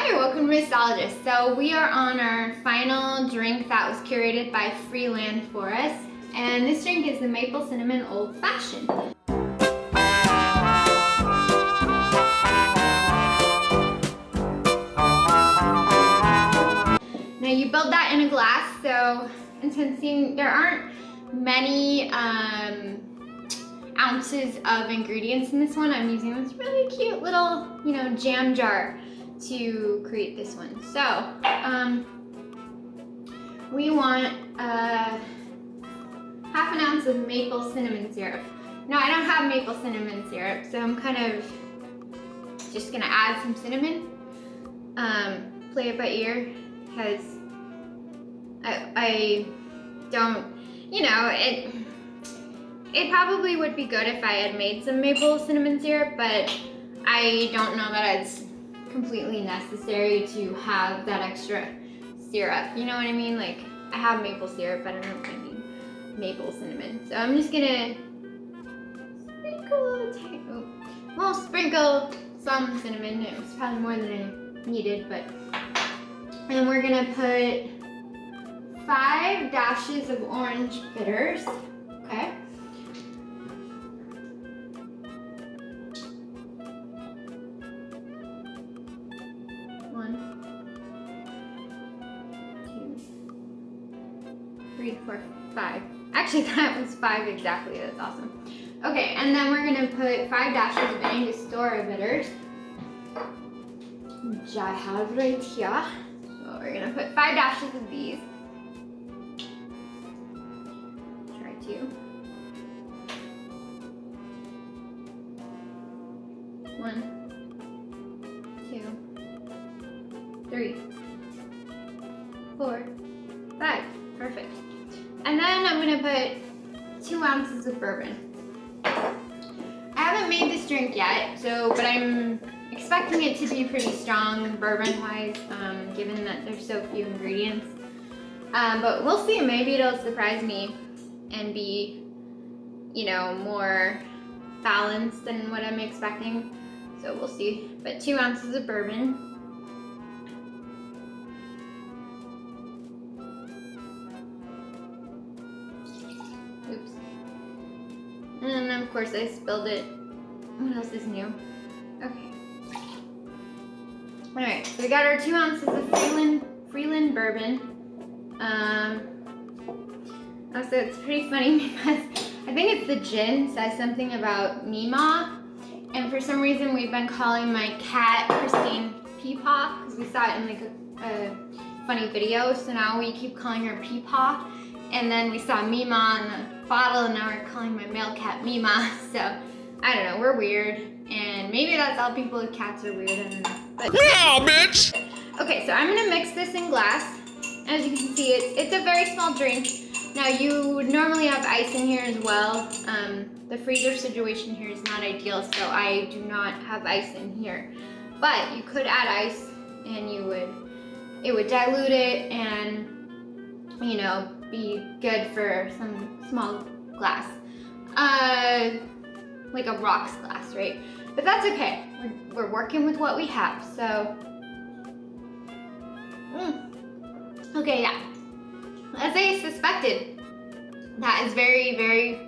Hi, welcome to Missologist. So we are on our final drink that was curated by Freeland for us. And this drink is the Maple Cinnamon Old Fashioned. Now you build that in a glass, so since there aren't many ounces of ingredients in this one, I'm using this really cute little, jam jar to create this one. So, we want half an ounce of maple cinnamon syrup. Now, I don't have maple cinnamon syrup, so I'm kind of just gonna add some cinnamon. Play it by ear, because I don't, it probably would be good if I had made some maple cinnamon syrup, but I don't know that it's completely necessary to have that extra syrup. You know what I mean? Like, I have maple syrup, I don't know if I need maple cinnamon. So I'm just gonna sprinkle some cinnamon. It was probably more than I needed, but. And we're gonna put 5 dashes of orange bitters, okay? One, 2, 3, 4, 5. Actually, that was 5 exactly. That's awesome. Okay, and then we're gonna put 5 dashes of Angostura bitters, which I have right here. So we're gonna put 5 dashes of these. Try 2. 1, 2, 3, 4, 5. Perfect. And then I'm gonna put 2 ounces of bourbon. I haven't made this drink yet, but I'm expecting it to be pretty strong bourbon-wise, given that there's so few ingredients. But we'll see. Maybe it'll surprise me and be, more balanced than what I'm expecting. So we'll see. But 2 ounces of bourbon. Oops. And of course I spilled it. What else is new? Okay. Alright, so we got our 2 ounces of Freeland bourbon. Also, it's pretty funny because I think it's the gin says something about Mima. And for some reason we've been calling my cat Christine Peepaw because we saw it in like a funny video. So now we keep calling her Peepaw. And then we saw Mima on the bottle, and now we're calling my male cat Mima. So I don't know, we're weird. And maybe that's all people with cats are weird, I don't know. But yeah, bitch! Okay, so I'm gonna mix this in glass. As you can see, it's a very small drink. Now you would normally have ice in here as well. The freezer situation here is not ideal, so I do not have ice in here. But you could add ice, and it would dilute it and, be good for some small glass. Like a rocks glass, right? But that's okay. We're working with what we have, so. Okay, yeah. As I suspected, that is very, very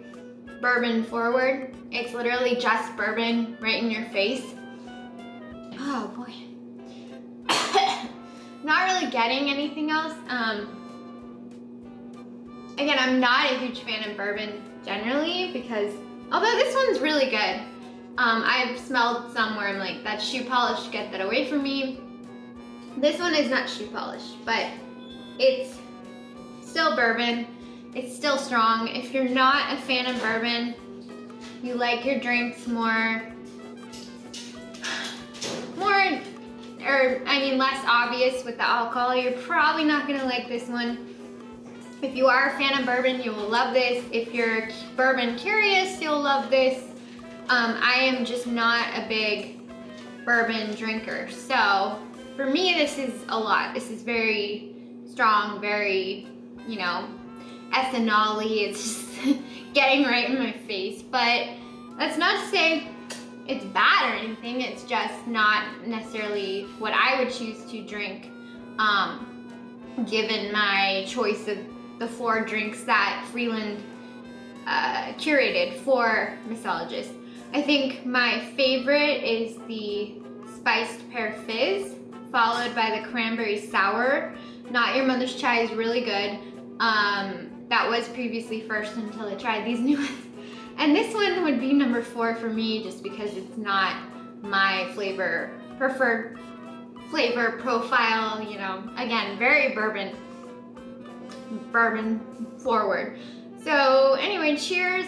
bourbon forward. It's literally just bourbon right in your face. Oh boy. Not really getting anything else. Again, I'm not a huge fan of bourbon generally because, although this one's really good, I've smelled some where I'm like, that's shoe polish, get that away from me. This one is not shoe polish, but it's still bourbon. It's still strong. If you're not a fan of bourbon, you like your drinks less obvious with the alcohol, you're probably not gonna like this one. If you are a fan of bourbon, you will love this. If you're bourbon curious, you'll love this. I am just not a big bourbon drinker. So for me, this is a lot. This is very strong, very, ethanol-y. It's just getting right in my face. But that's not to say it's bad or anything. It's just not necessarily what I would choose to drink, given my choice of the 4 drinks that Freeland curated for Missologist. I think my favorite is the spiced pear fizz, followed by the cranberry sour. Not Your Mother's Chai is really good. That was previously first until I tried these new ones. And this one would be number 4 for me, just because it's not my preferred flavor profile, you know. Again, very bourbon forward. So anyway, cheers.